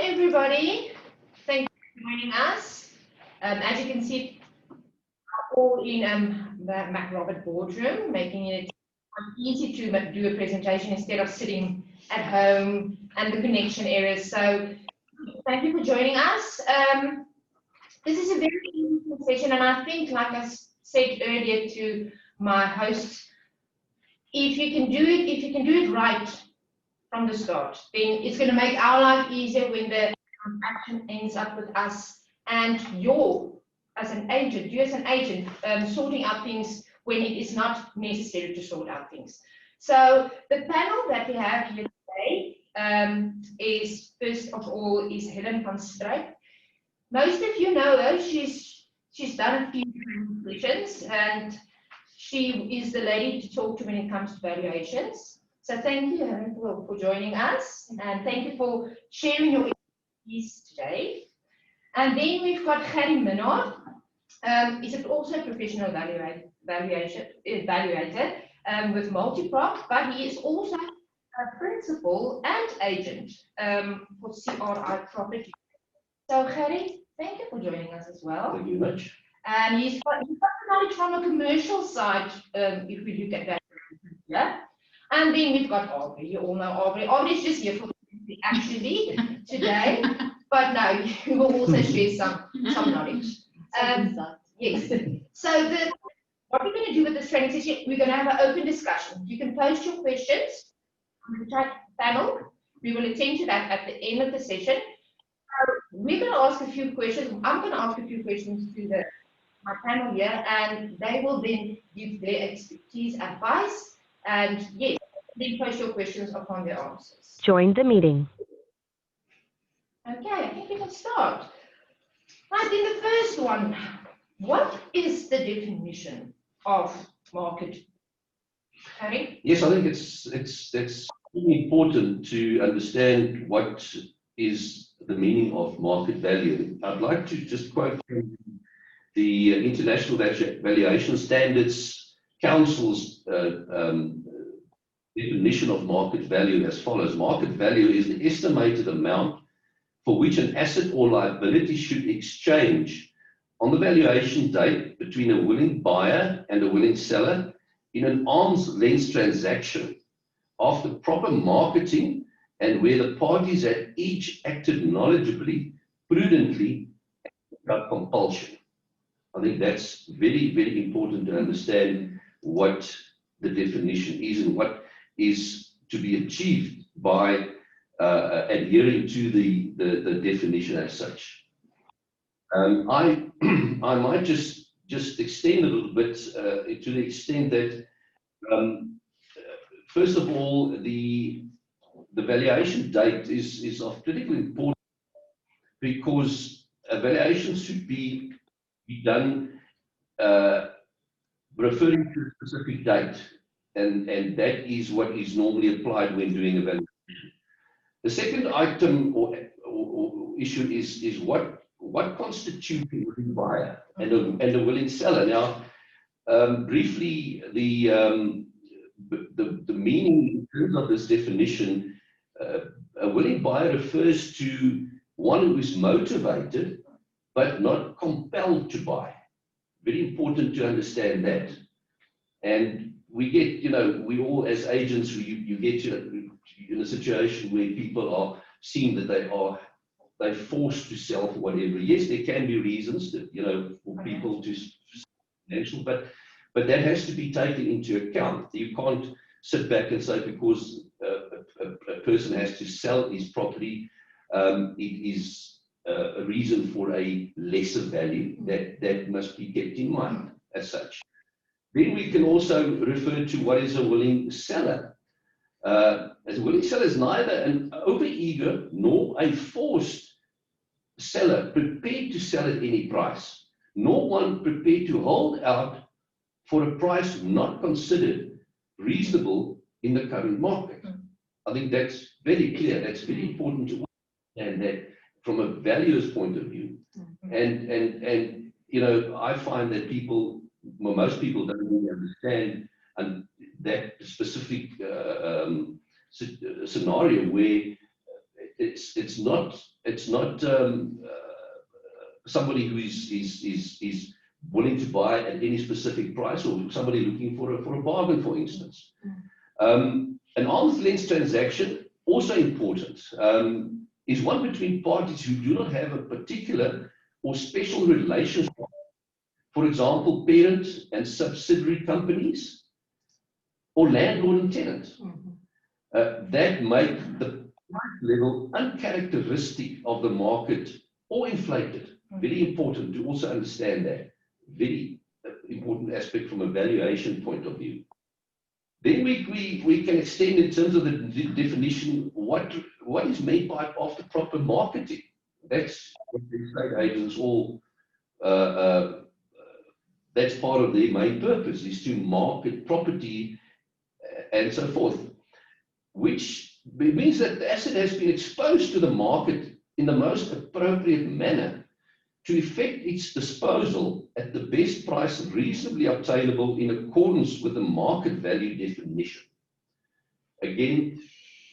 everybody. Thank you for joining us. As you can see, all in the MacRobert boardroom, making it easy to do a presentation instead of sitting at home and the connection areas. So thank you for joining us. This is a very interesting session, and I think, like I said earlier to my host, if you can do it right from the start, then it's going to make our life easier when the action ends up with us and you as an agent sorting out things when it is not necessary to sort out things. So the panel that we have here today is, first of all, is Helen van Strijk. Most of you know her. She's done a few presentations, and she is the lady to talk to when it comes to valuations. So thank you, Helen, for joining us, and thank you for sharing your expertise today. And then we've got Gary Minard. Is also a professional evaluator with Multiprof, but he is also a principal and agent for CRI Property. So Gary, thank you for joining us as well. Thank you very much. And he's got knowledge from a commercial side, if we look at that. Yeah. And then we've got Aubrey. You all know Aubrey. Aubrey's just here for actually today, but no, you will also share some knowledge. Yes. So what we're going to do with this training session, we're going to have an open discussion. You can post your questions on the chat panel. We will attend to that at the end of the session. We're going to ask a few questions. I'm going to ask a few questions to my panel here, and they will then give their expertise, advice, and yes, then post your questions upon their answers. Join the meeting. Okay, I think we can start. Right, then the first one. What is the definition of market? Harry? Yes, I think it's really important to understand what is the meaning of market value. I'd like to just quote the International Valuation Standards Council's definition of market value as follows. Market value is the estimated amount for which an asset or liability should exchange on the valuation date between a willing buyer and a willing seller in an arm's length transaction after proper marketing and where the parties had each acted knowledgeably, prudently, and without compulsion. I think that's very, very important to understand what the definition is and what is to be achieved by adhering to the definition as such. I might just extend a little bit to the extent that, first of all, the valuation date is of critical importance because a valuation should be done referring to a specific date, and that is what is normally applied when doing a valuation. The second item or issue is what constitutes a willing buyer and a willing seller. Now, briefly, the meaning in terms of this definition, a willing buyer refers to one who is motivated but not compelled to buy. Very important to understand that. And we get, we all as agents, you get in a situation where people are seeing that they're forced to sell for whatever. Yes, there can be reasons that, for people to financial, but that has to be taken into account. You can't sit back and say because a person has to sell his property, it is a reason for a lesser value. That must be kept in mind as such. Then we can also refer to what is a willing seller. As a willing seller is neither an over-eager nor a forced seller prepared to sell at any price, nor one prepared to hold out for a price not considered reasonable in the current market. I think that's very clear. That's very important to understand that from a valuer's point of view. And I find that most people don't really understand that specific scenario where it's not somebody who is willing to buy at any specific price, or somebody looking for a bargain, for instance. An arm's length transaction, also important, is one between parties who do not have a particular or special relationship. For example, parent and subsidiary companies, or landlord and tenant. That make the price level uncharacteristic of the market or inflated. Very important to also understand that. Very important aspect from a valuation point of view. Then we can extend in terms of the definition, what is made by after proper marketing. That's what the estate agents all, that's part of their main purpose, is to market property and so forth, which means that the asset has been exposed to the market in the most appropriate manner to effect its disposal at the best price reasonably obtainable in accordance with the market value definition. Again,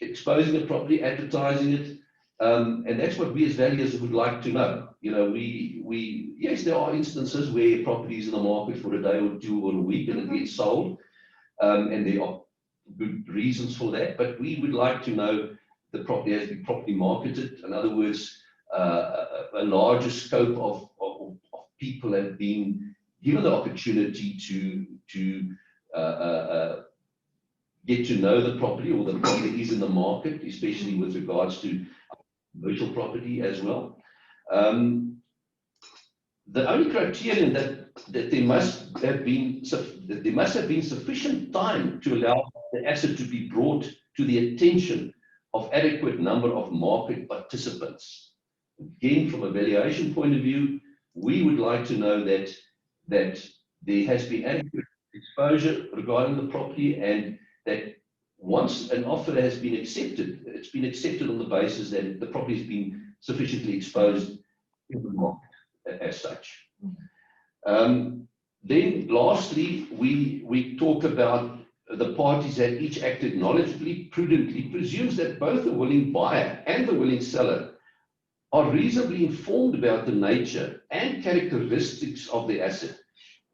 exposing the property, advertising it, and that's what we as valuers would like to know. You know, yes, there are instances where property is in the market for a day or two or a week and it gets sold, and there are good reasons for that, but we would like to know the property has been properly marketed. In other words, a larger scope of people have been given the opportunity to get to know the property, or the property is in the market, especially with regards to commercial property as well. The only criterion that there must have been sufficient time to allow the asset to be brought to the attention of adequate number of market participants. Again, from a valuation point of view, we would like to know that there has been adequate exposure regarding the property, and that once an offer has been accepted, it's been accepted on the basis that the property has been sufficiently exposed in the market as such. Then lastly, we talk about the parties that each acted knowledgeably, prudently, presumes that both the willing buyer and the willing seller are reasonably informed about the nature and characteristics of the asset,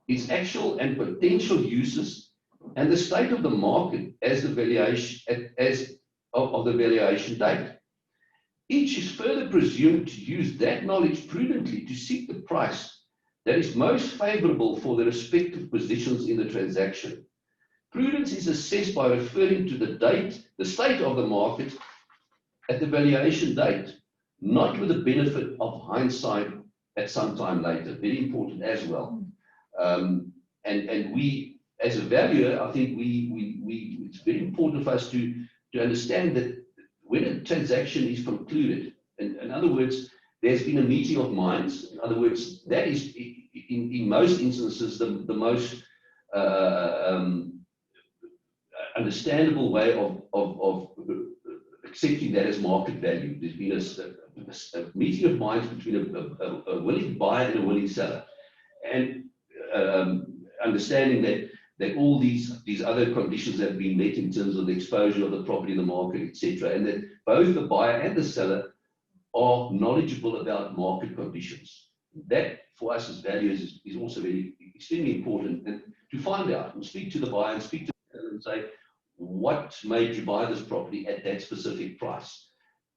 its actual and potential uses, and the state of the market as the valuation of the valuation date. Each is further presumed to use that knowledge prudently to seek the price that is most favorable for the respective positions in the transaction. Prudence is assessed by referring to the date, the state of the market at the valuation date, not with the benefit of hindsight at some time later. Very important as well. And we, as a valuer, I think it's very important for us to understand that when a transaction is concluded, in other words, there's been a meeting of minds. In other words, that is, in most instances, the most understandable way of accepting that as market value. There's been a meeting of minds between a willing buyer and a willing seller, and understanding that all these other conditions have been met in terms of the exposure of the property in the market, etc., and that both the buyer and the seller are knowledgeable about market conditions. That, for us as valuers, is also very extremely important, and to find out and speak to the buyer and speak to the seller and say, what made you buy this property at that specific price?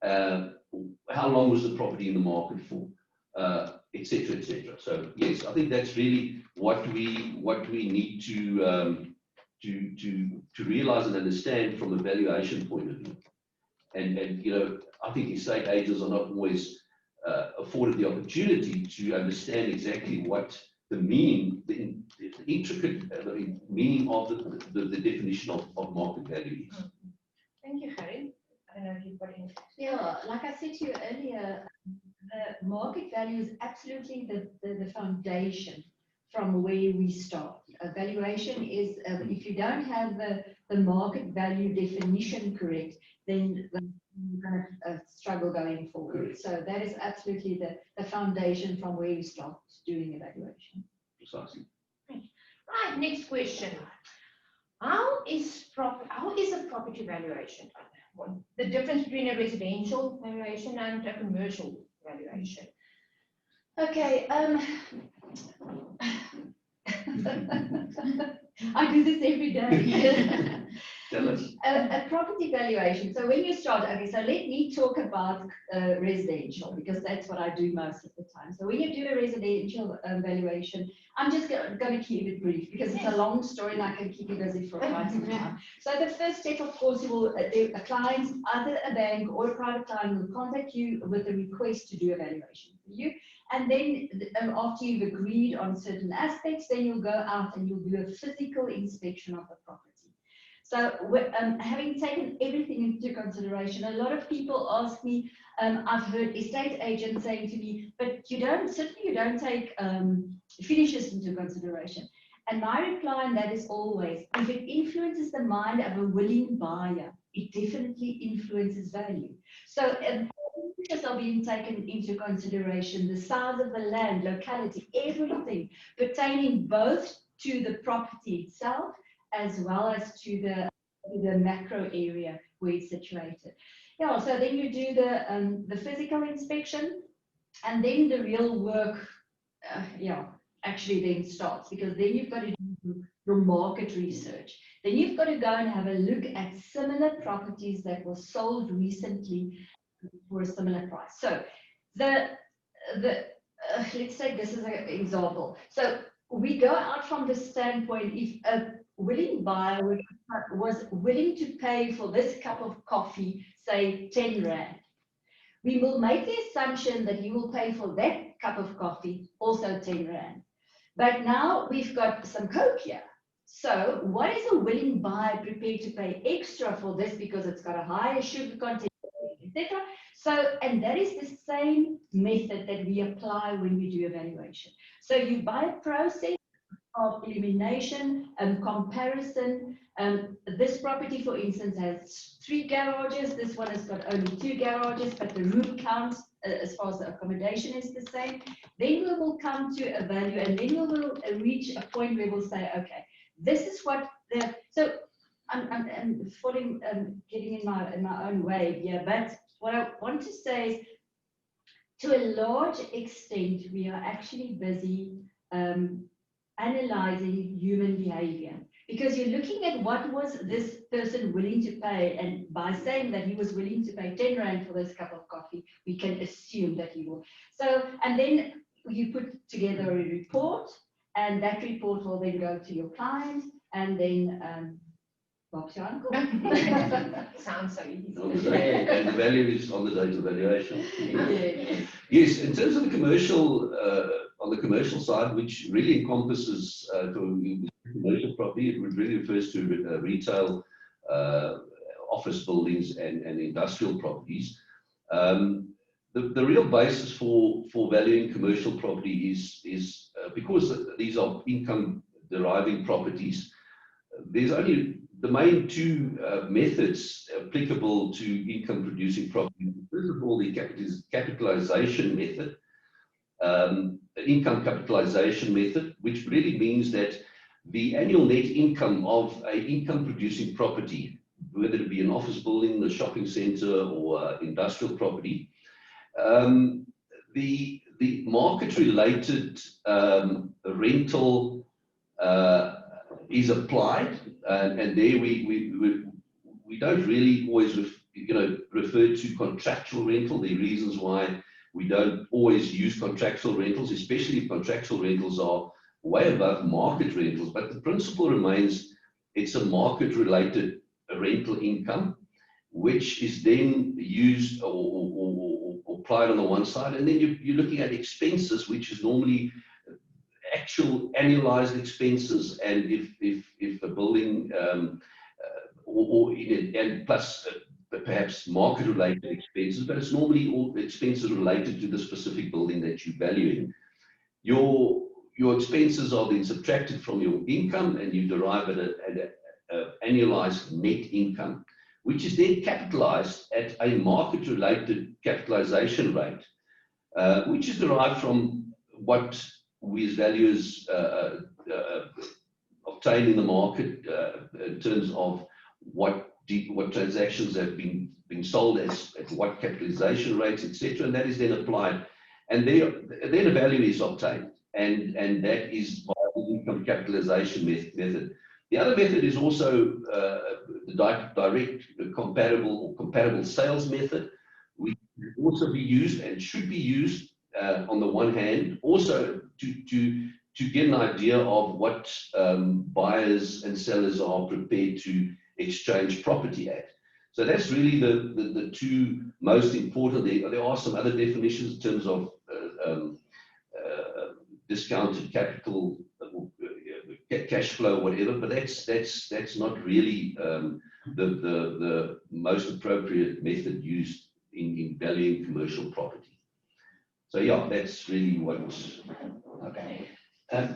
How long was the property in the market for? Etc., etc. So yes, I think that's really what we need to realize and understand from a valuation point of view. And you know, I think estate agents are not always afforded the opportunity to understand exactly what the meaning, the intricate meaning of the definition of market value is. Thank you, Harry. I don't know if you've got anything. Yeah, like I said to you earlier, the market value is absolutely the foundation from where we start. A valuation is, if you don't have the market value definition correct, then you're going to struggle going forward. Correct. So that is absolutely the foundation from where we start doing evaluation. Precisely. Right, next question. How is a property valuation done? one. The difference between a residential valuation and a commercial valuation. Okay, I do this every day. Tell us. A property valuation. So when you start, okay, so let me talk about residential, because that's what I do most of the time. So when you do a residential valuation, I'm just going to keep it brief because it's a long story and I can keep you busy for quite some time. So the first step, of course, you will, a client, either a bank or a private client, will contact you with a request to do a valuation for you. And then after you've agreed on certain aspects, then you'll go out and you'll do a physical inspection of the property. So having taken everything into consideration, a lot of people ask me, I've heard estate agents saying to me, but certainly you don't take finishes into consideration. And my reply on that is always, if it influences the mind of a willing buyer, it definitely influences value. So finishes are being taken into consideration, the size of the land, locality, everything pertaining both to the property itself as well as to the macro area where it's situated. Yeah, so then you do the physical inspection, and then the real work, actually then starts, because then you've got to do your market research. Then you've got to go and have a look at similar properties that were sold recently for a similar price. So let's take this as an example. So we go out from the standpoint, if a willing buyer was willing to pay for this cup of coffee, say 10 Rand, we will make the assumption that he will pay for that cup of coffee also 10 Rand. But now we've got some Coke here. So what is a willing buyer prepared to pay extra for this because it's got a higher sugar content, etc.? So, and that is the same method that we apply when we do evaluation. So you buy a process of elimination and comparison. This property, for instance, has 3 garages. This one has got only 2 garages, but the room count as far as the accommodation is the same. Then we will come to a value, and then we will reach a point where we'll say, okay, this is what the, so I'm falling, getting in my own way here, but what I want to say is, to a large extent, we are actually busy analyzing human behavior, because you're looking at what was this person willing to pay, and by saying that he was willing to pay 10 Rand for this cup of coffee, we can assume that he will. So, and then you put together a report, and that report will then go to your client, and then Bob's your uncle. Sounds so easy. Okay. And the value is on the date of valuation. Yeah. Yes, in terms of the commercial, on the commercial side, which really encompasses commercial property, it really refers to retail, office buildings, and industrial properties. The real basis for valuing commercial property is because these are income deriving properties. There's only the main 2 methods applicable to income producing property. First of all, the capitalization method, income capitalization method, which really means that the annual net income of an income producing property, whether it be an office building, a shopping center, or industrial property, the market related rental is applied, and there we don't really always refer to contractual rental. There are reasons why we don't always use contractual rentals, especially if contractual rentals are way above market rentals. But the principle remains, it's a market related rental income, which is then used or applied on the one side, and then you're looking at expenses, which is normally actual annualized expenses, and if a building and plus perhaps market related expenses, but it's normally all expenses related to the specific building that you're valuing. Your expenses are then subtracted from your income, and you derive an annualized net income, which is then capitalized at a market related capitalization rate, which is derived from what we as valuers obtain in the market in terms of what what transactions have been sold at what capitalization rates, etc., and that is then applied, and then a value is obtained, and that is by the income capitalization method. The other method is also the direct comparable sales method, which can also be used and should be used on the one hand, also to get an idea of what buyers and sellers are prepared to exchange property at. So that's really the two most important. There are some other definitions in terms of discounted capital, cash flow, whatever, but that's not really the most appropriate method used in valuing commercial property. So yeah, that's really what was. Okay.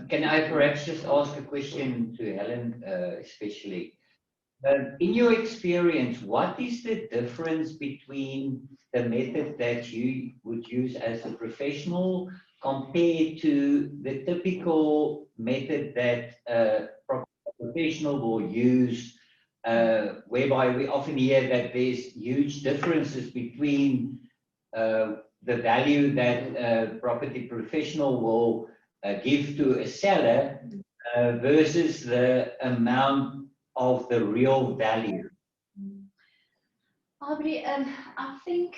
Can I perhaps just ask a question to Helen, especially? In your experience, what is the difference between the method that you would use as a professional compared to the typical method that a professional will use, whereby we often hear that there's huge differences between the value that a property professional will give to a seller versus the amount of the real value? Aubrey, I think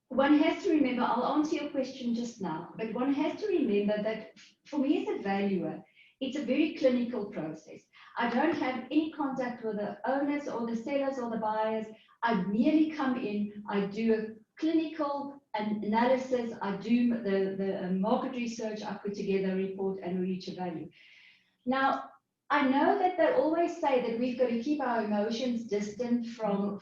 one has to remember, I'll answer your question just now, but one has to remember that for me as a valuer, it's a very clinical process. I don't have any contact with the owners or the sellers or the buyers. I merely come in, I do a clinical analysis, I do the market research, I put together a report and reach a value. Now, I know that they always say that we've got to keep our emotions distant from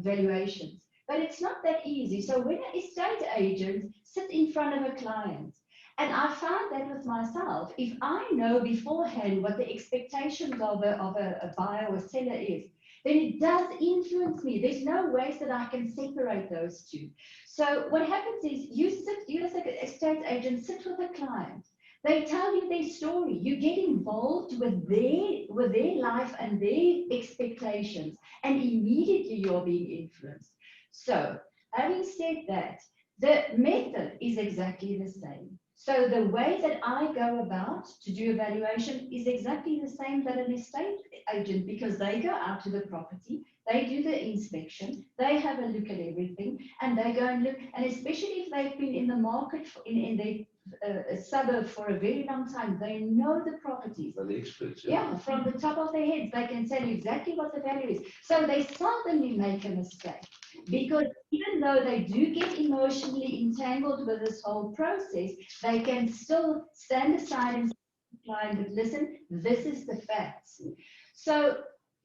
valuations, but it's not that easy. So when an estate agent sits in front of a client, and I found that with myself, if I know beforehand what the expectations of a buyer or seller is, then it does influence me. There's no ways that I can separate those two. So what happens is you as an estate agent sit with a client. They tell you their story. You get involved with their life and their expectations, and immediately you're being influenced. So having said that, the method is exactly the same. So the way that I go about to do evaluation is exactly the same that an estate agent, because they go out to the property, they do the inspection, they have a look at everything, and they go and look, and especially if they've been in the market in their suburb for a very long time, they know the properties. They're the experts. Yeah, from the top of their heads, they can tell you exactly what the value is. So they seldomly make a mistake, because even though they do get emotionally entangled with this whole process, they can still stand aside and say to the client, listen, this is the facts. So,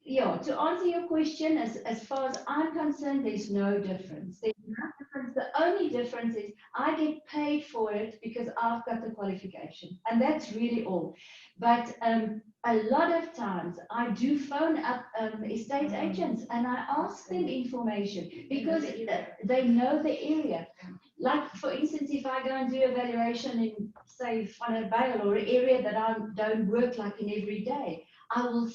yeah, to answer your question, as far as I'm concerned, there's no difference. There's no difference. The only difference is I get paid for it because I've got the qualification, and that's really all. But a lot of times I do phone up estate agents and I ask them information because they know the area. Like, for instance, if I go and do a valuation in, say, Vanuatu or an area that I don't work like in every day, I will,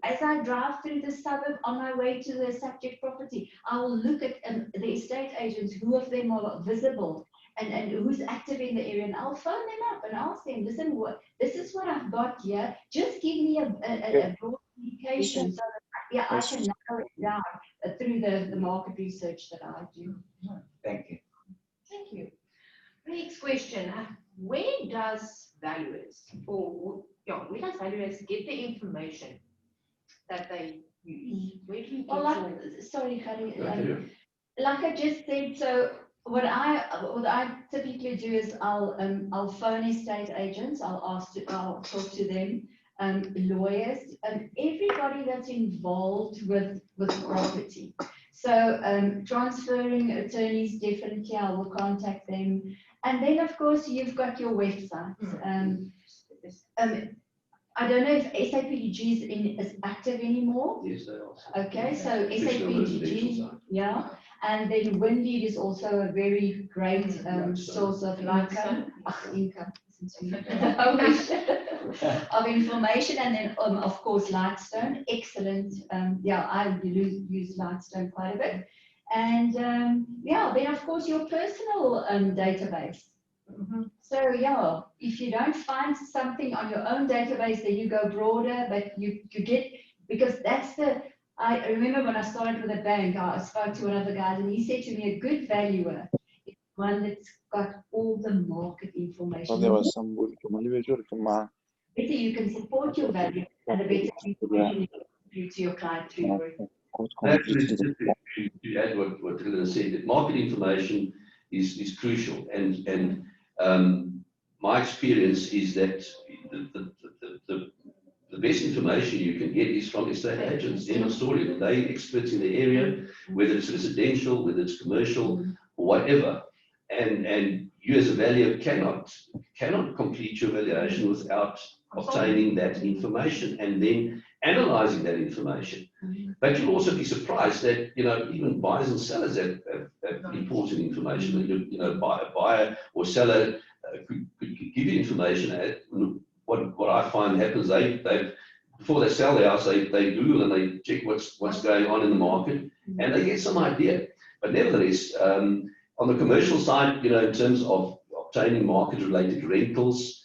as I drive through the suburb on my way to the subject property, I will look at the estate agents, who of them are visible and who's active in the area, and I'll phone them up and ask them, listen, this is what I've got here. Just give me a broad indication so that I can narrow it down through the market research that I do. Thank you. Thank you. Next question. Where does valuers get the information that they use? Where do you get Sorry, Khali, like I just said, so what I typically do is I'll phone estate agents, I'll talk to them, lawyers, and everybody that's involved with property. So transferring attorneys, definitely I will contact them. And then of course you've got your website. I don't know if SAPDG is active anymore. Yes, they are. Okay, so SAPDG, yeah. And then Windeed is also a very great source of income. listen to me. Of information, and then of course Lightstone, excellent. Yeah, I use Lightstone quite a bit, and yeah, then of course your personal database. So yeah, if you don't find something on your own database, then you go broader, but you get, because that's the, I remember when I started with a bank, I spoke to one of the guys and he said to me, a good valuer is one that's got all the market information. There was some good better You can support your value and the better information you to your client to your Actually, just to add what Helen said, that market information is crucial, and my experience is that the best information you can get is from estate agents. End of story. They experts in the area, whether it's residential, whether it's commercial, or whatever. And you as a valuer cannot complete your valuation without obtaining that information and then analyzing that information. But you'll also be surprised that, you know, even buyers and sellers have important information. A buyer or seller could give you information. What I find happens, they before they sell their house, they Google and they check what's going on in the market, and they get some idea. But nevertheless, on the commercial side, you know, in terms of obtaining market-related rentals,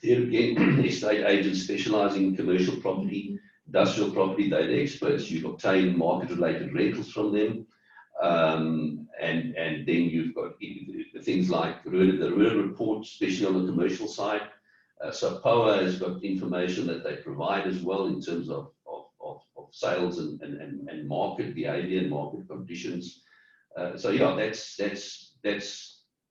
there again, estate agents specializing in commercial property, industrial property, they're the experts. You obtain market-related rentals from them, and then you've got things like the rural report, especially on the commercial side. So POA has got information that they provide as well in terms of sales and market behavior and market conditions. So yeah, that's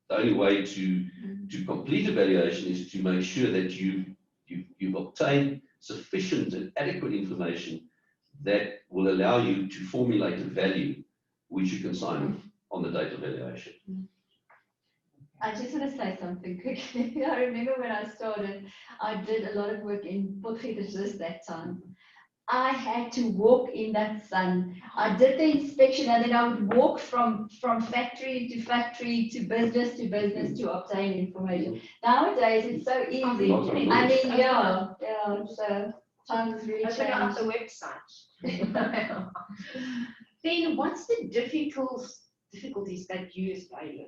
the only way to complete evaluation is to make sure that you've obtained sufficient and adequate information that will allow you to formulate a value which you can sign on the date of valuation. I just want to say something quickly. I remember when I started, I did a lot of work in Potgietersrus that time. I had to walk in that sun. I did the inspection and then I would walk from factory to factory to business to obtain information. Nowadays it's so easy. I mean, yeah, so times has really Open up changed. the website. Then what's the difficulties that you as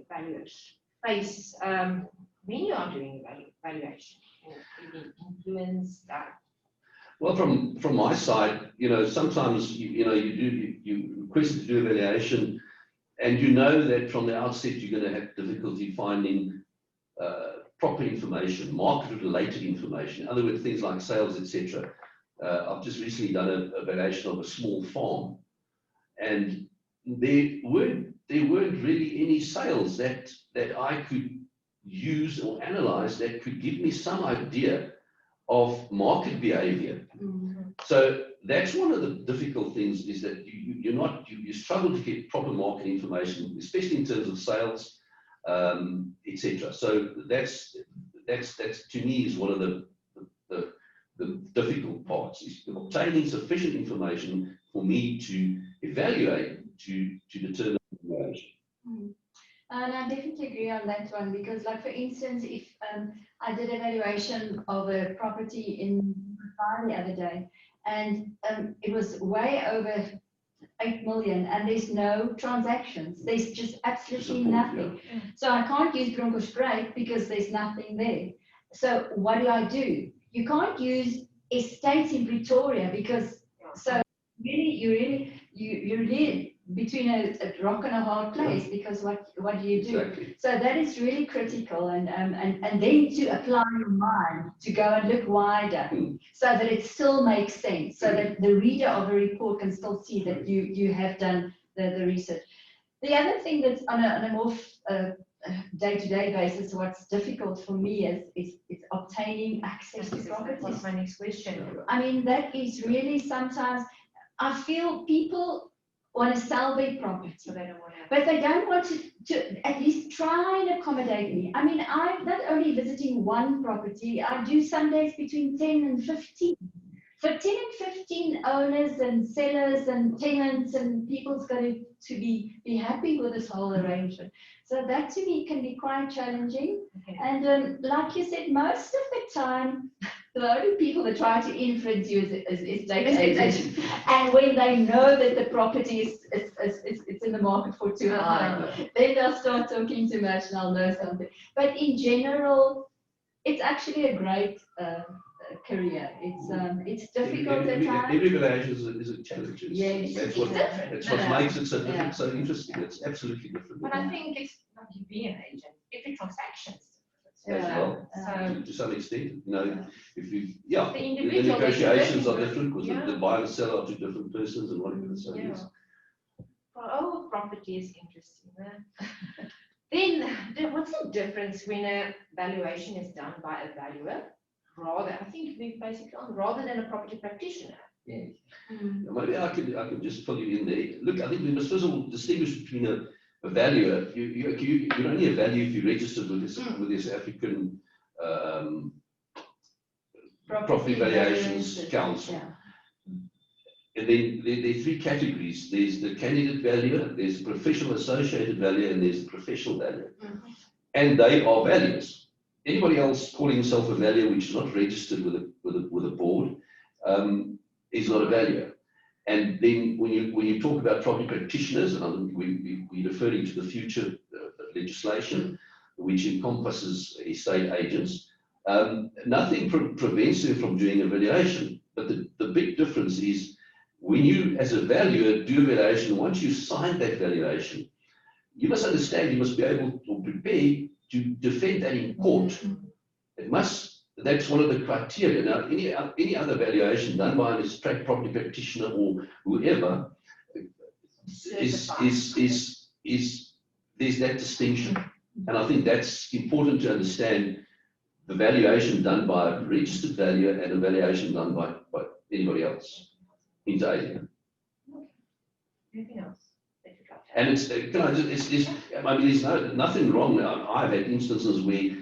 valuers face when you are doing valuation or influence that? Well, from my side, you know, sometimes you request to do evaluation, and you know that from the outset you're going to have difficulty finding proper information, market-related information. In other words, things like sales, etc. I've just recently done a valuation of a small farm, and there weren't really any sales that I could use or analyze that could give me some idea of market behavior. So that's one of the difficult things, is that you struggle to get proper market information, especially in terms of sales, etc. So that's to me is one of the difficult parts, is obtaining sufficient information for me to evaluate, to determine valuation. And I definitely agree on that one, because like for instance, if I did a valuation of a property in Dubai the other day, and it was way over 8 million, and there's no transactions. There's just absolutely nothing. Yeah. So I can't use Bronkhorstspruit because there's nothing there. So what do? You can't use estates in Pretoria because, so you're really between a rock and a hard place, because what do you do? Exactly. So that is really critical, and then to apply your mind to go and look wider, so that it still makes sense, so that the reader of a report can still see that you have done the research. The other thing that's on a more day-to-day basis, what's difficult for me is obtaining access to properties. That's my next question. I mean, that is really sometimes, I feel people want to sell their property, So they don't want to. but they don't want to at least try and accommodate me. I mean, I'm not only visiting one property, I do some days between 10 and 15. So 10 and 15 owners and sellers and tenants and people's going to be happy with this whole arrangement. So that to me can be quite challenging. Okay. And like you said, most of the time, the only people that try to influence you is estate agents. And when they know that the property is it's in the market for too high, then they'll start talking too much and I'll know something. But in general, it's actually a great career. It's difficult at times. Every valuation is a challenge. Yes. That's what, different. that's what makes it so different, Yeah. so interesting. It's absolutely different. But I think it's like you be an agent. Every transaction is As different. well, So to some extent, Yeah. if you, the the individual negotiations they are can different because Yeah. the buyer and seller are two different persons and whatever. So Yeah. yes. Oh, property is interesting. Then what's the difference when a valuation is done by a valuer rather, I think we basically rather than a property practitioner? Yes. Maybe I can just fill you in there. Look, I think we must first of all distinguish between a valuer. You're only a valuer if you're registered with the South African Property Valuations Council. Yeah. And then there are three categories. There's the candidate valuer, there's professional associated valuer, and there's the professional valuer. And they are valuers. Anybody else calling himself a valuer which is not registered with a board is not a valuer. And then when you talk about property practitioners, and we're referring to the future legislation, which encompasses estate agents, nothing prevents them from doing a valuation. But the big difference is when you, as a valuer, do a valuation, once you sign that valuation, you must understand, you must be able to prepare to defend that in court. It must, that's one of the criteria. Now, any other valuation done by an abstract property practitioner or whoever is there's that distinction. And I think that's important to understand the valuation done by a registered valuer and a valuation done by anybody else. Anything else? And it's, can I just, I mean, there's nothing wrong. I've had instances where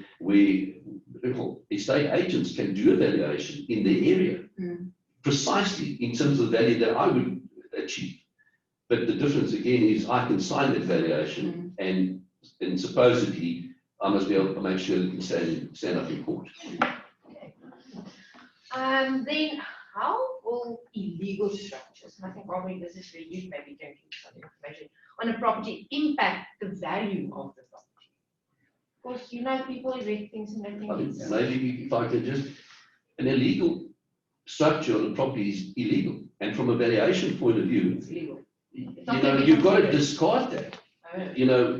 estate agents can do a valuation in their area, precisely in terms of the value that I would achieve. But the difference again is I can sign that valuation and supposedly I must be able to make sure that you can stand up in court. Then how will illegal structures, and I think probably this is where you maybe can give some information on a property, impact the value of the property? Of course, people erect things and they I think mean, maybe if I could just, an illegal structure on a property is illegal. And from a valuation point of view, it's legal. you've got to discard that.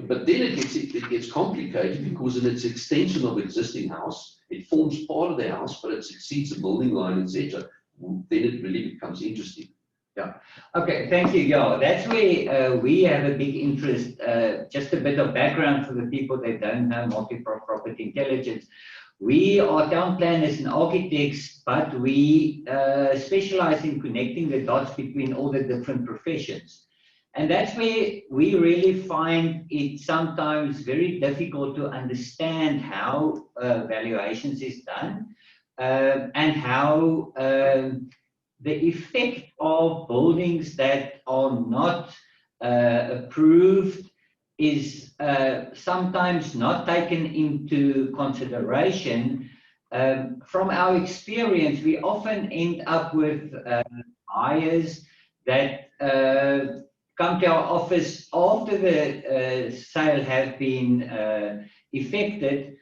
But then it gets complicated because in its extension of existing house, it forms part of the house, but it exceeds the building line, etc. Then it really becomes interesting. Yeah. Okay, thank you. Yeah, that's where we have a big interest. Just a bit of background for the people that don't know Multiprof Property Intelligence. We are town planners and architects, but we specialize in connecting the dots between all the different professions. And that's where we really find it sometimes very difficult to understand how valuations is done and how the effect of buildings that are not approved is sometimes not taken into consideration. From our experience, we often end up with buyers that come to our office after the sale has been effected,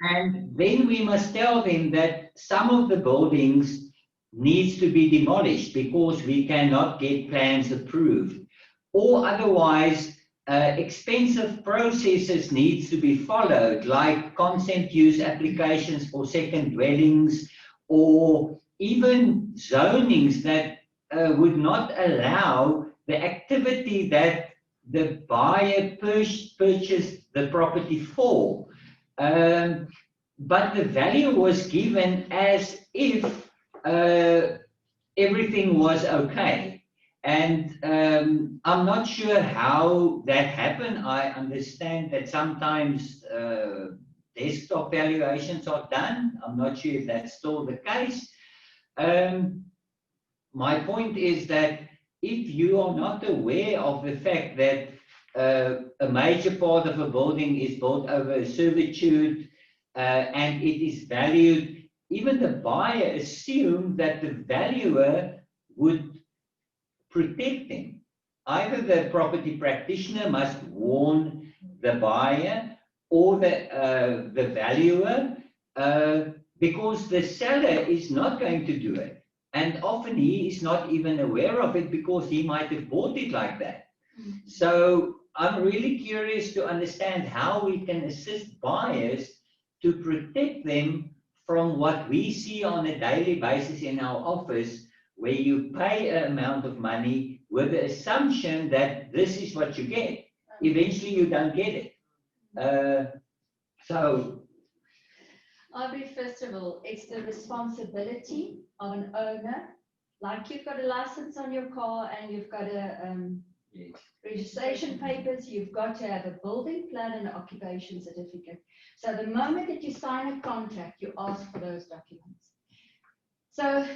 and then we must tell them that some of the buildings needs to be demolished because we cannot get plans approved, or otherwise expensive processes needs to be followed, like consent use applications for second dwellings, or even zonings that would not allow the activity that the buyer purchased the property for. But the value was given as if everything was okay. And I'm not sure how that happened. I understand that sometimes desktop valuations are done. I'm not sure if that's still the case. my point is that if you are not aware of the fact that a major part of a building is built over a servitude and it is valued, even the buyer assumed that the valuer would protect them. Either the property practitioner must warn the buyer or the valuer, because the seller is not going to do it. And often he is not even aware of it because he might have bought it like that. So I'm really curious to understand how we can assist buyers to protect them from what we see on a daily basis in our office, where you pay an amount of money with the assumption that this is what you get. Eventually you don't get it. So Aubrey, first of all, it's the responsibility of an owner. Like you've got a license on your car and you've got a registration papers, you've got to have a building plan and an occupation certificate. So the moment that you sign a contract, you ask for those documents. So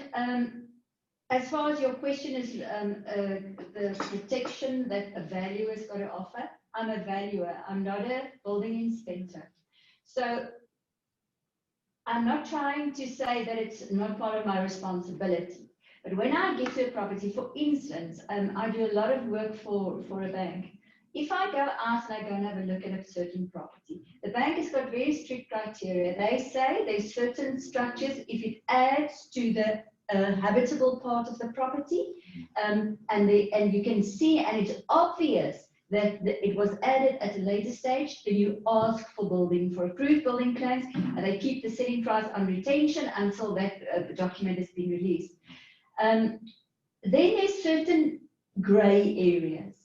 as far as your question is the protection that a valuer has got to offer, I'm a valuer, I'm not a building inspector. So I'm not trying to say that it's not part of my responsibility. But when I get to a property, for instance, I do a lot of work for a bank. If I go out and I go and have a look at a certain property, the bank has got very strict criteria. They say there's certain structures, if it adds to the habitable part of the property, and you can see, and it's obvious that it was added at a later stage, then you ask for approved building plans, and they keep the selling price on retention until that document has been released. Then there's certain grey areas.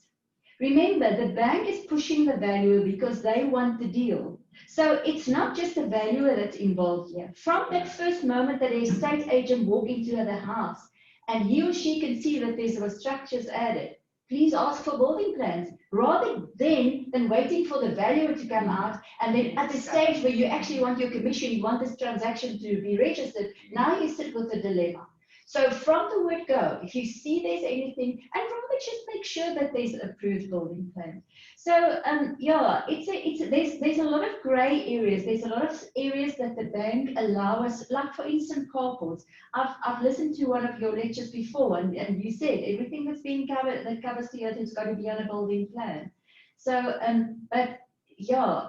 Remember, the bank is pushing the valuer because they want the deal. So it's not just the valuer that's involved here. From that first moment that the estate agent walks into the house and he or she can see that there's structures added, please ask for building plans, rather than waiting for the valuer to come out, and then at the stage where you actually want your commission, you want this transaction to be registered, now you sit with a dilemma. So from the word go, if you see there's anything, and from the just make sure that there's an approved building plan. So yeah, there's a lot of grey areas. There's a lot of areas that the bank allow us, like for instance, carports. I've listened to one of your lectures before, and you said everything that's being covered that covers the earth has got to be on a building plan. So but yeah.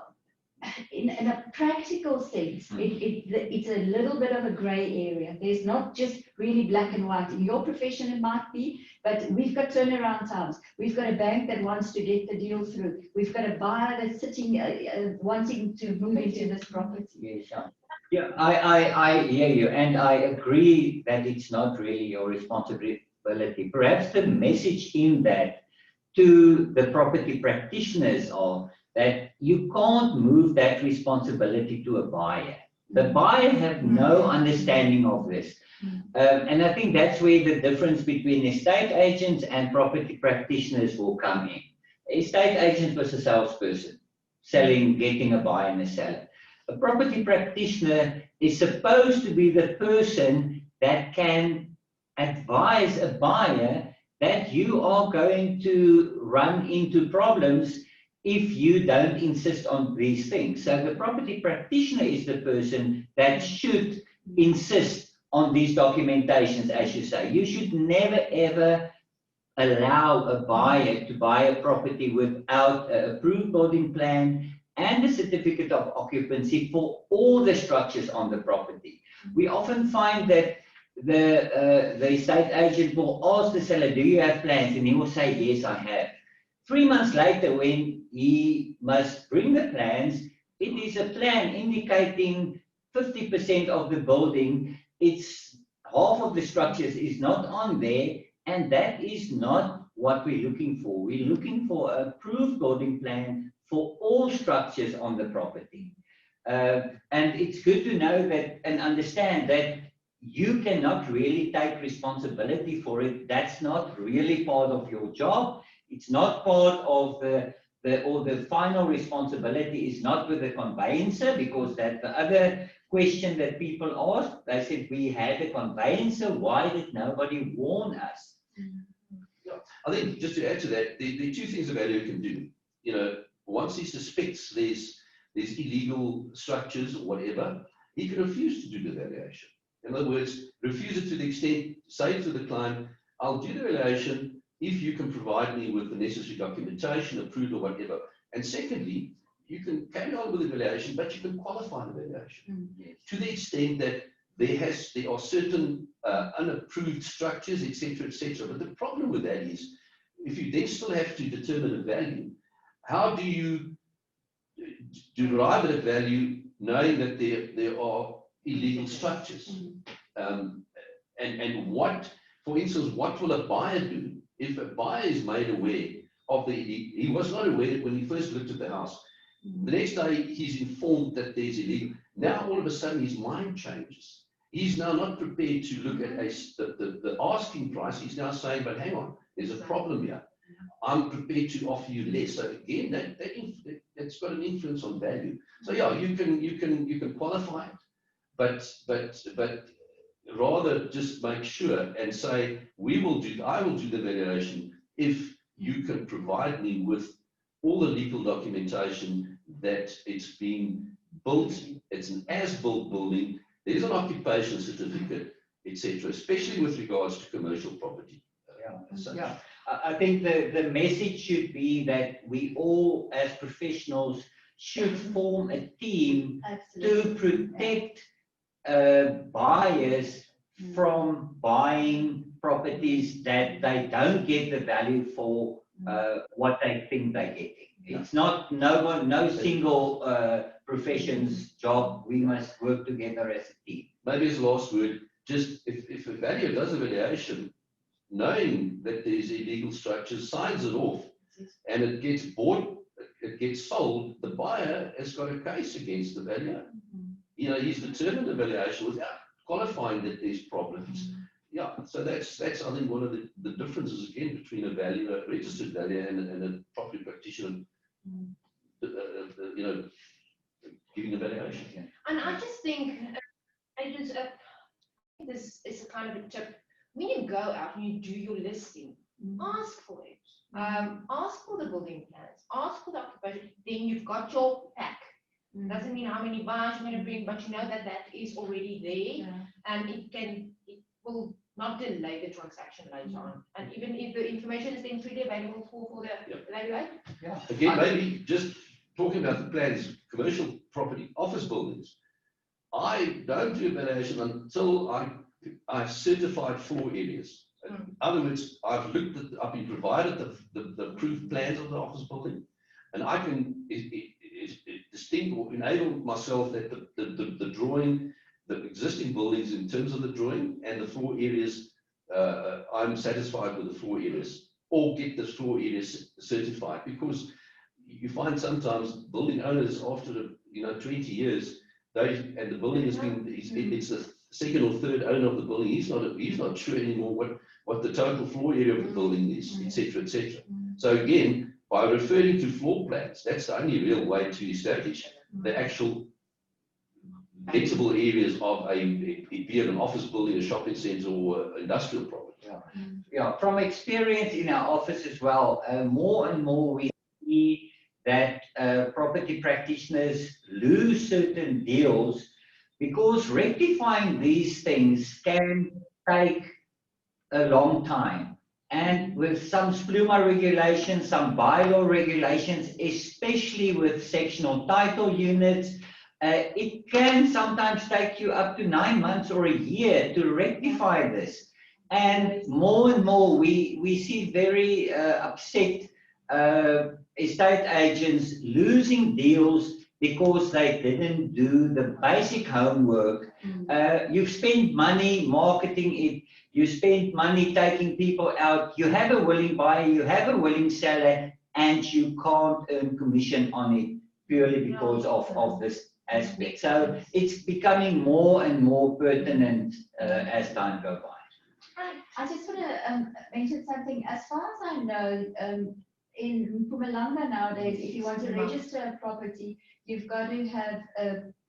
In a practical sense, it's a little bit of a grey area. There's not just really black and white. In your profession, it might be, but we've got turnaround times. We've got a bank that wants to get the deal through. We've got a buyer that's sitting, wanting to move into this property. Yeah, I hear you, and I agree that it's not really your responsibility. Perhaps the message in that to the property practitioners are that you can't move that responsibility to a buyer. The buyer have no understanding of this. And I think that's where the difference between estate agents and property practitioners will come in. Estate agent was a salesperson, selling, getting a buyer and a seller. A property practitioner is supposed to be the person that can advise a buyer that you are going to run into problems if you don't insist on these things. So the property practitioner is the person that should insist on these documentations, as you say. You should never ever allow a buyer to buy a property without an approved building plan and a certificate of occupancy for all the structures on the property. We often find that the estate agent will ask the seller, do you have plans? And he will say, yes, I have. 3 months later, when he must bring the plans, it is a plan indicating 50% of the building. It's half of the structures is not on there, and that is not what we're looking for. We're looking for an approved building plan for all structures on the property. And it's good to know that and understand that you cannot really take responsibility for it. That's not really part of your job. It's not part of the final responsibility is not with the conveyancer, because that the other question that people ask. They said, we had a conveyancer, why did nobody warn us? Yeah. I think just to add to that, the two things a valuer can do. You know, once he suspects there's illegal structures or whatever, he can refuse to do the valuation. In other words, refuse it to the extent, say to the client, I'll do the valuation if you can provide me with the necessary documentation, approved or whatever. And secondly, you can carry on with the valuation, but you can qualify the valuation to the extent that there are certain unapproved structures, etc., etc. But the problem with that is, if you then still have to determine a value, how do you derive a value knowing that there are illegal structures? And what, for instance, what will a buyer do if a buyer is made aware of the illegal? He was not aware when he first looked at the house. The next day, he's informed that there's illegal. Now, all of a sudden, his mind changes. He's now not prepared to look at the asking price. He's now saying, but hang on, there's a problem here. I'm prepared to offer you less. So again, that's got an influence on value. So yeah, you can qualify it, but rather just make sure and say, I will do the valuation if you can provide me with all the legal documentation that it's been built, it's an as-built building, there's an occupation certificate, etc., especially with regards to commercial property. Yeah. I think the message should be that we all, as professionals, should form a team to protect buyers from buying properties that they don't get the value for what they think they're getting. It's not no single profession's job. We must work together as a team. Maybe as a last word, just if a valuer does a valuation, knowing that there's illegal structures, signs it off, and it gets bought, it gets sold, the buyer has got a case against the valuer. You know, he's determined the valuation without qualifying that there's problems. Yeah, so that's I think one of the differences again between a valuer, a registered valuer, and a property practitioner. You know, giving a valuation. And I just think this is a kind of a tip. When you go out and you do your listing, ask for it. Ask for the building plans. Ask for the occupation. Then you've got your pack. Doesn't mean how many buyers you're going to bring, but you know that is already there, and it will not delay the transaction later on. And even if the information is then freely available for the evaluator. Yeah. Again, maybe just talking about the plans, commercial property, office buildings. I don't do evaluation until I've certified floor areas. In other words, I've been provided the approved plans of the office building, and I can distinct or enable myself that the drawing, the existing buildings in terms of the drawing and the floor areas, I'm satisfied with the floor areas, or get the floor areas certified, because you find sometimes building owners after 20 years, and the building has been, it's the second or third owner of the building, he's not sure anymore what the total floor area of the building is, etc., etc. So again, by referring to floor plans, that's the only real way to establish the actual lettable areas of be it an office building, a shopping centre, or industrial property. Yeah, from experience in our office as well, more and more we see that property practitioners lose certain deals because rectifying these things can take a long time. And with some SPLUMA regulations, some bylaw regulations, especially with sectional title units, it can sometimes take you up to 9 months or a year to rectify this. And more we see very upset estate agents losing deals because they didn't do the basic homework. You've spent money marketing it, you spend money taking people out, you have a willing buyer, you have a willing seller, and you can't earn commission on it purely because of this aspect. So it's becoming more and more pertinent as time goes by. I just want to mention something. As far as I know, in Mpumalanga nowadays, if you want to register a property, you've got to have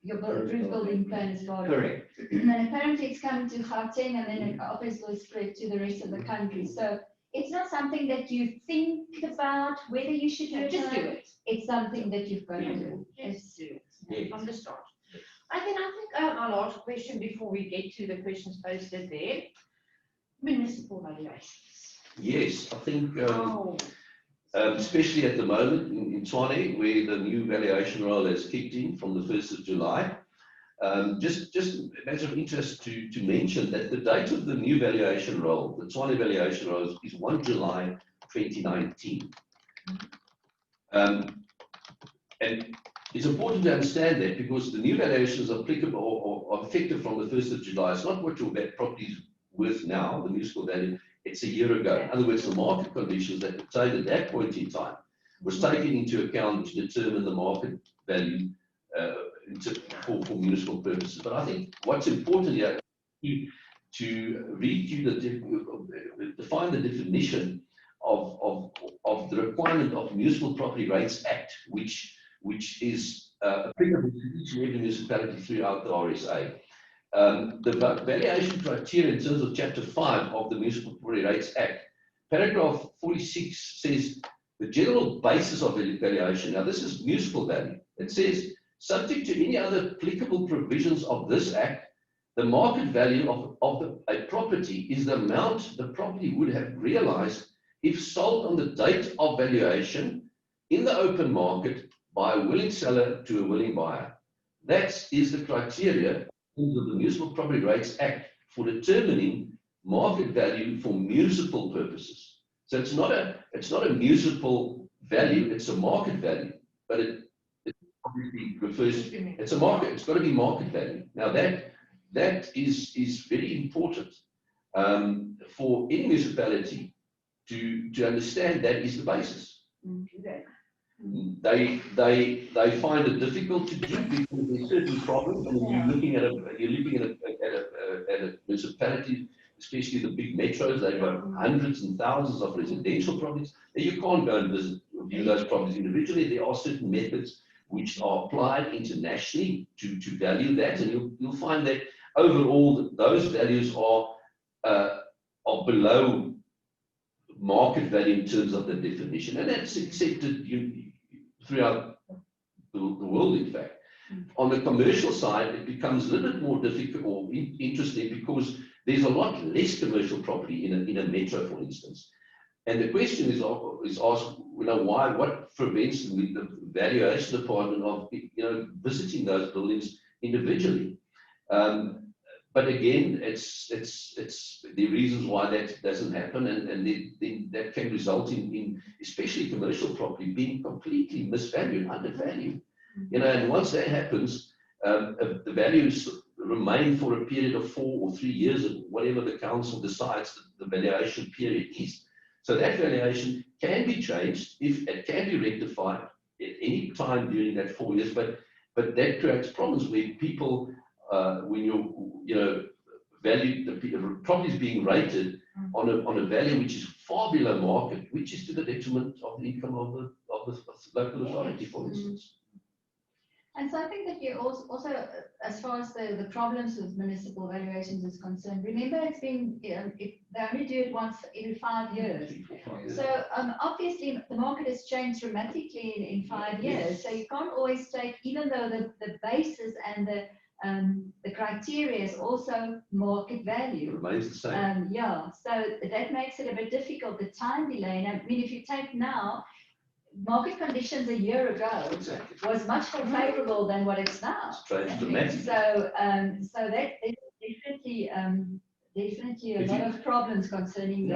your approved building plan as part of it. Correct. And apparently it's coming to Gauteng and then it obviously spread to the rest of the country. So it's not something that you think about whether you should do it. Just do it. It's something that you've got to do. Just do it Yes. from the start. I think our last question before we get to the questions posted there, municipal valuations. Yes, I think, Oh, especially at the moment in Tshwane, where the new valuation roll has kicked in from the 1st of July. Just a matter of interest to mention that the date of the new valuation roll, the Tshwane valuation roll, is 1 July 2019. And it's important to understand that because the new valuations are applicable or effective from the 1st of July. It's not what your property is worth now, the municipal value, it's a year ago. In other words, the market conditions that obtained at that point in time was taken into account to determine the market value for municipal purposes. But I think what's important here to read you define the definition of the requirement of Municipal Property Rates Act, which is applicable to each and every municipality throughout the RSA. The valuation criteria in terms of Chapter 5 of the Municipal Property Rates Act, paragraph 46 says the general basis of valuation. Now, this is municipal value. It says, subject to any other applicable provisions of this Act, the market value of a property is the amount the property would have realized if sold on the date of valuation in the open market by a willing seller to a willing buyer. That is the criteria of the Municipal Property Rates Act for determining market value for municipal purposes. So it's not a municipal value, it's a market value, but it obviously refers, it's a market, it's got to be market value. Now that is very important for any municipality to understand that is the basis. They find it difficult to do because there's certain problems. I mean, you're looking at a municipality, especially the big metros. They've got hundreds and thousands of residential properties. You can't go and view those properties individually. There are certain methods which are applied internationally to value that, and you'll find that overall those values are below market value in terms of the definition, and that's accepted throughout the world, in fact. On the commercial side, it becomes a little bit more difficult or interesting because there's a lot less commercial property in a metro, for instance. And the question is asked, why? What prevents the valuation department of visiting those buildings individually? But again, it's the reasons why that doesn't happen, and that can result in especially commercial property being completely misvalued, undervalued. And once that happens, the values remain for a period of 4 or 3 years, or whatever the council decides the valuation period is. So that valuation can be changed, if it can be rectified at any time during that 4 years, but that creates problems where people, when you value the property is being rated on a value which is far below market, which is to the detriment of the income of the local authority, for instance. And so I think that you also, as far as the problems with municipal valuations is concerned, remember it's been, they only do it once every 5 years. So obviously the market has changed dramatically in 5 years. So you can't always take, even though the basis and the criteria is also market value. It remains the same. Yeah, so that makes it a bit difficult, the time delay. And I mean, if you take now, market conditions a year ago was much more favorable than what it's now. It's changed dramatically. So that is definitely a lot of problems concerning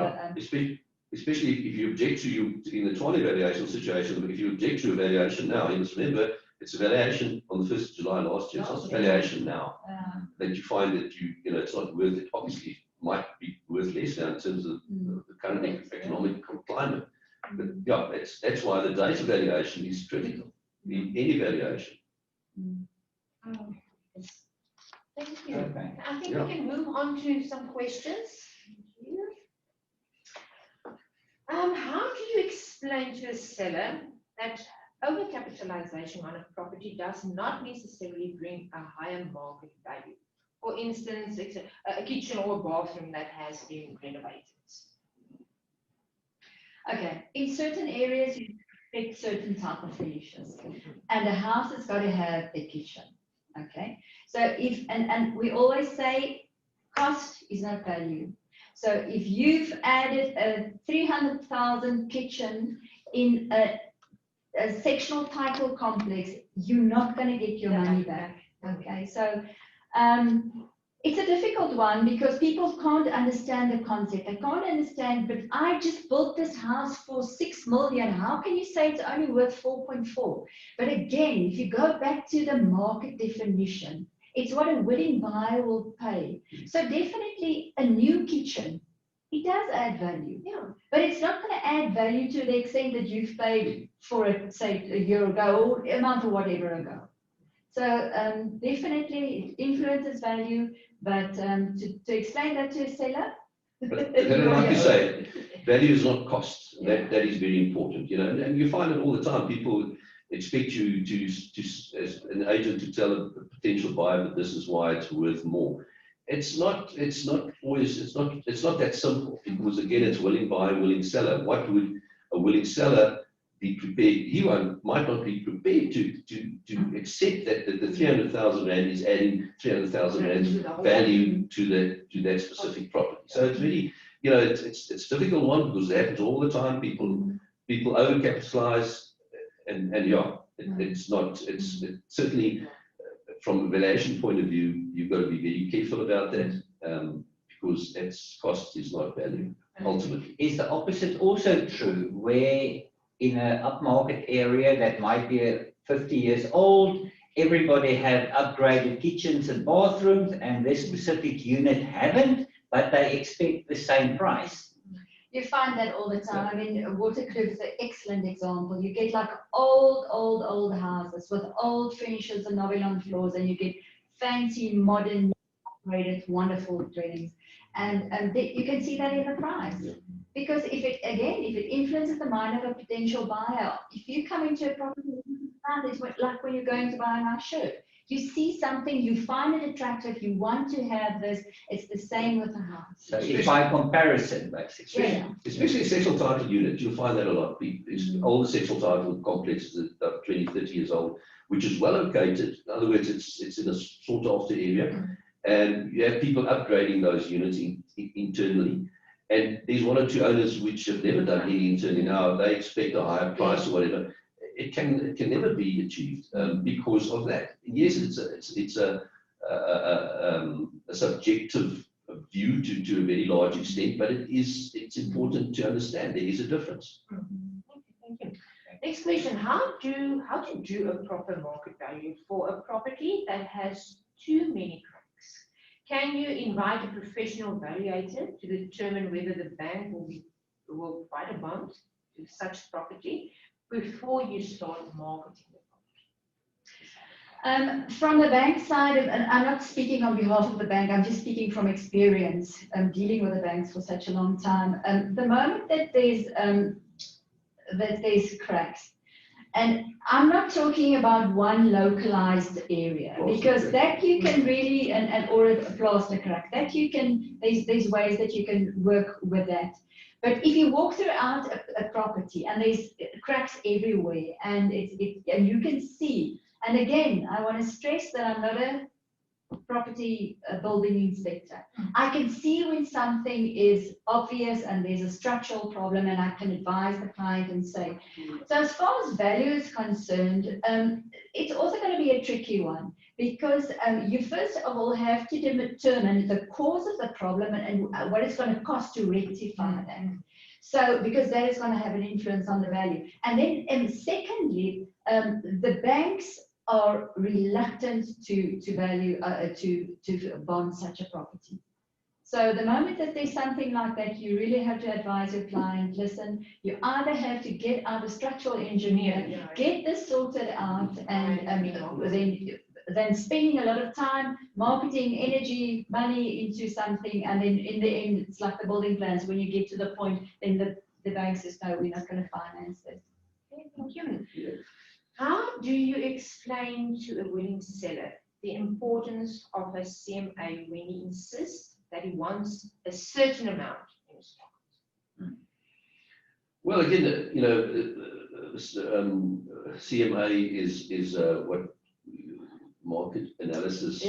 especially if you object to in the Tshwane valuation situation, if you object to a valuation now, you must remember it's a valuation on the 1st of July last year. It's not a valuation now that you find that it's not worth it. Obviously, it might be worth less now in terms of the current economic climate. But yeah, that's why the data valuation is critical in any valuation. Thank you. Okay. I think we can move on to some questions. How do you explain to a seller that overcapitalization on a property does not necessarily bring a higher market value. For instance, it's a kitchen or a bathroom that has been renovated. Okay, in certain areas you expect certain type of finishes, and the house has got to have a kitchen. Okay, so if and we always say cost is not value. So if you've added a 300,000 kitchen in a sectional title complex, you're not going to get your money back. Okay, so it's a difficult one because people can't understand the concept. They can't understand, but I just built this house for 6 million. How can you say it's only worth 4.4? But again, if you go back to the market definition, it's what a willing buyer will pay. So definitely a new kitchen, it does add value. Yeah. But it's not going to add value to the extent that you've paid for it, say, a year ago or a month or whatever ago. So definitely it influences value, but to explain that to a seller. But then, like you say, value is not cost. That is very important, you know. And you find it all the time. People expect you to as an agent to tell a potential buyer that this is why it's worth more. It's not that simple, because again, it's willing buyer, willing seller. What would a willing seller be prepared? He might not be prepared to accept that the 300,000 rand is adding 300,000 rand value to that specific property. So it's really, you know, it's a difficult one because it happens all the time. People overcapitalize, and yeah, it's certainly from a valuation point of view, you've got to be very careful about that, because its cost is not value ultimately. Is the opposite also true, where in an upmarket area that might be 50 years old, everybody have upgraded kitchens and bathrooms, and this specific unit haven't, but they expect the same price? You find that all the time. I mean, Waterkloof is an excellent example. You get like old houses with old finishes and Novelon floors, and you get fancy, modern, upgraded, wonderful dwellings. And you can see that in the price. Because if it influences the mind of a potential buyer, if you come into a property, it's like when you're going to buy a nice shirt. You see something, you find it attractive, you want to have this. It's the same with the house. So it's by comparison, basically. Especially a sectional title unit, you'll find that a lot. Older sectional title complexes that are 20, 30 years old, which is well located. In other words, it's in a sought after area. And you have people upgrading those units internally. And there's one or two owners which have never done any internally now. They expect a higher price or whatever. It can never be achieved because of that. Yes, it's a subjective view to a very large extent, but it's important to understand there is a difference. Thank you. Next question: how to do a proper market value for a property that has too many cracks? Can you invite a professional valuator to determine whether the bank will provide a bond to such property before you start marketing the property? From the bank side, and I'm not speaking on behalf of the bank, I'm just speaking from experience, dealing with the banks for such a long time. The moment that there's cracks, and I'm not talking about one localized area, because that you can really, or a plaster crack, that you can, there's ways that you can work with that. But if you walk throughout a property and there's cracks everywhere, and and you can see, and again, I want to stress that I'm not a property building inspector. I can see when something is obvious and there's a structural problem, and I can advise the client and say. So as far as value is concerned, it's also going to be a tricky one, because you first of all have to determine the cause of the problem and what it's going to cost to rectify that. So, because that is going to have an influence on the value. And then, secondly, the banks are reluctant to value, to bond such a property. So the moment that there's something like that, you really have to advise your client, listen, you either have to get out a structural engineer, get this sorted out, and then spending a lot of time, marketing, energy, money into something, and then in the end, it's like the building plans. When you get to the point, then the bank says, no, we're not going to finance this. Okay, thank you. How do you explain to a willing seller the importance of a CMA when he insists that he wants a certain amount in his pocket? Well, again, you know, CMA is what market analysis,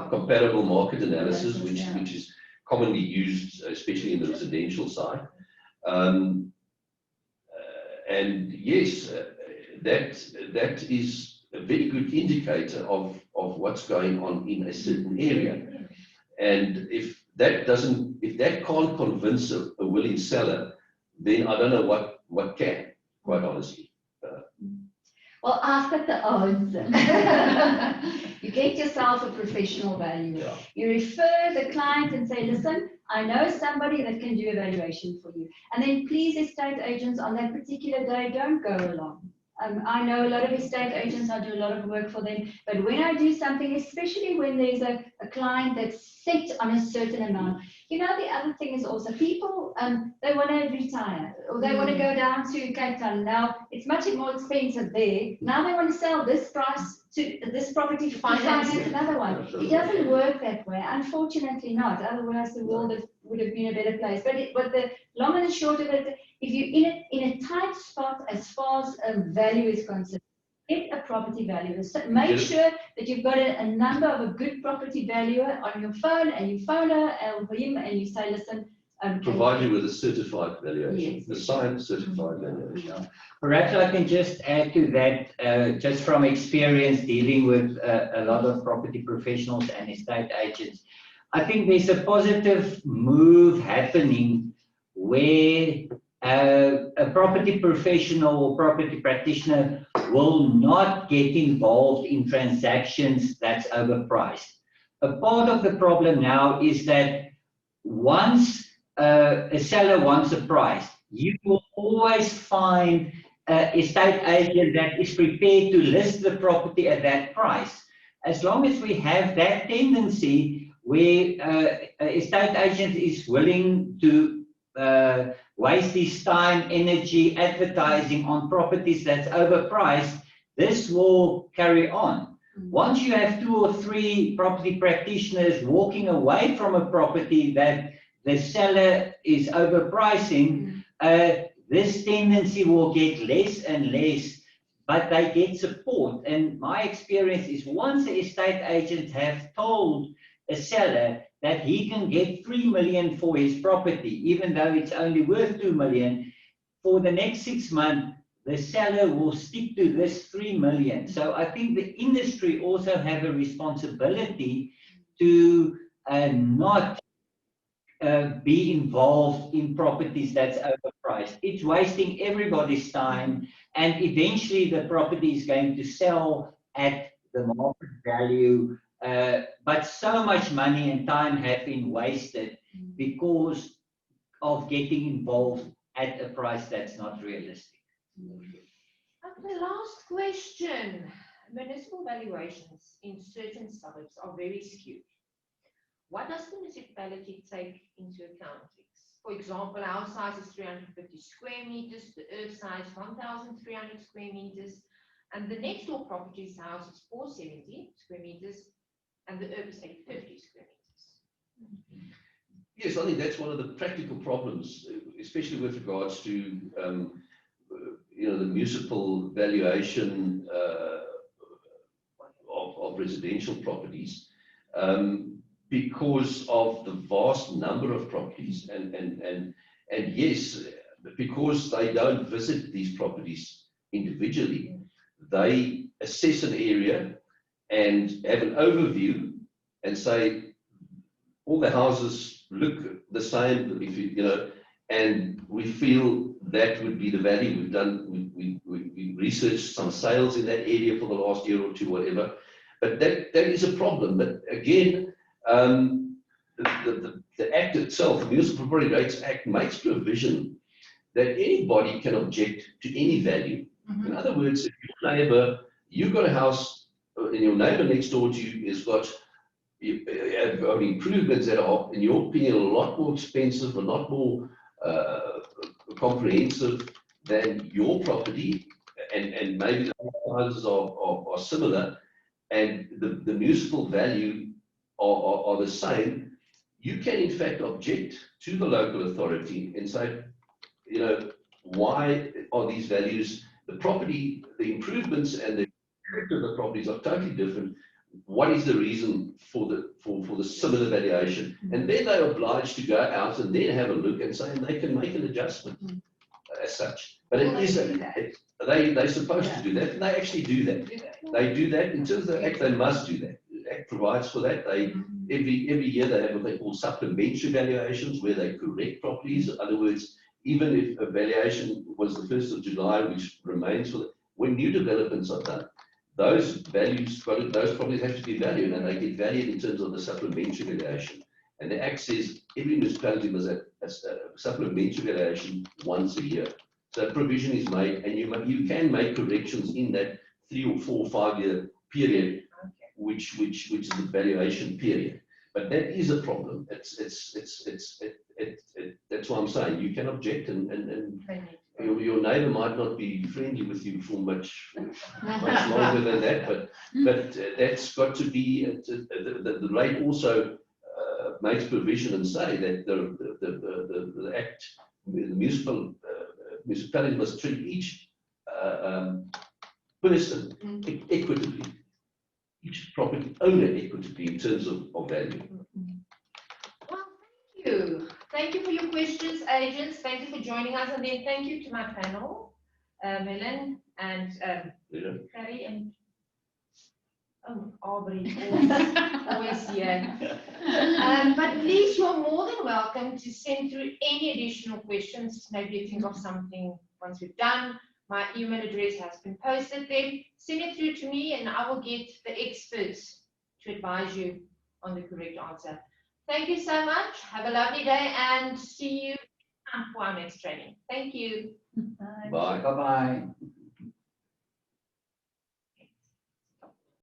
comparable market analysis, which is commonly used, especially in the residential side. And yes, that is a very good indicator of what's going on in a certain area. And if that can't convince a willing seller, then I don't know what can, quite honestly. Well, I've got the answer. You get yourself a professional valuer. Yeah. You refer the client and say, listen, I know somebody that can do a valuation for you. And then please, estate agents on that particular day, don't go along. I know a lot of estate agents, I do a lot of work for them, but when I do something, especially when there's a client that's set on a certain amount, you know, the other thing is also people, they want to retire or they want to go down to Cape Town. Now, it's much more expensive there. Now they want to sell this price to this property to finance another one. It doesn't work that way, unfortunately not. Otherwise, the world would have been a better place. But the long and the short of it, if you're in a tight spot as far as value is concerned, get a property valuer. So make sure that you've got a number of a good property valuer on your phone, and you phone her or him and you say, listen. Provide you with a certified valuation, yes, the signed certified valuation. Perhaps I can just add to that, just from experience dealing with a lot of property professionals and estate agents. I think there's a positive move happening where a property professional or property practitioner will not get involved in transactions that's overpriced. A part of the problem now is that once a seller wants a price, you will always find an estate agent that is prepared to list the property at that price. As long as we have that tendency where an estate agent is willing to waste his time, energy, advertising on properties that's overpriced, this will carry on. Once you have 2 or 3 property practitioners walking away from a property that the seller is overpricing, this tendency will get less and less, but they get support. And my experience is once the estate agent have told a seller that he can get 3 million for his property, even though it's only worth 2 million, for the next 6 months, the seller will stick to this 3 million. So I think the industry also have a responsibility to not be involved in properties that's overpriced. It's wasting everybody's time, and eventually the property is going to sell at the market value, but so much money and time have been wasted because of getting involved at a price that's not realistic. The last question. Municipal valuations in certain suburbs are very skewed. What does the municipality take into account? For example, our size is 350 square meters, the earth size 1,300 square meters, and the next door property's house is 470 square meters, and the earth is 850 square meters. Yes, I think that's one of the practical problems, especially with regards to the municipal valuation of residential properties. Because of the vast number of properties, and yes, because they don't visit these properties individually, they assess an area and have an overview and say all the houses look the same, and we feel that would be the value. We've done, we researched some sales in that area for the last year or two, whatever, but that is a problem. But again, the Act itself, the Municipal Property Rates Act, makes provision that anybody can object to any value. In other words, if your neighbor, you've got a house, and your neighbor next door to you has got improvements that are, in your opinion, a lot more expensive, a lot more comprehensive than your property, and maybe the sizes are similar, and the municipal value are the same, you can in fact object to the local authority and say, you know, why are these values, the property, the improvements and the character of the properties are totally different. What is the reason for the similar valuation? And then they're obliged to go out and then have a look and say, and they can make an adjustment as such. But it is they're supposed to do that, and they actually do that. They do that in terms of the Act. They must do that. The Act provides for that. They every year they have what they call supplementary valuations, where they correct properties. In other words, even if a valuation was the 1st of July, which remains for when new developments are done, those values, those properties have to be valued, and they get valued in terms of the supplementary valuation. And the Act says every municipality must have a supplementary valuation once a year. So provision is made, and you can make corrections in that 3 or 4 or 5 year period, which is the valuation period. But that is a problem. That's what I'm saying. You can object, and your neighbour might not be friendly with you for much longer than that. But that's got to be the rate also makes provision and say that the Act, the municipality must treat each person equitably, each property owner equitably in terms of value. Well, thank you. Thank you for your questions, agents. Thank you for joining us, and then thank you to my panel, Helen and Carrie and Aubrey, always here. But please, you're more than welcome to send through any additional questions. Maybe you think of something once we've done. My email address has been posted there. Send it through to me, and I will get the experts to advise you on the correct answer. Thank you so much. Have a lovely day, and see you for our next training. Thank you. Bye. Bye-bye.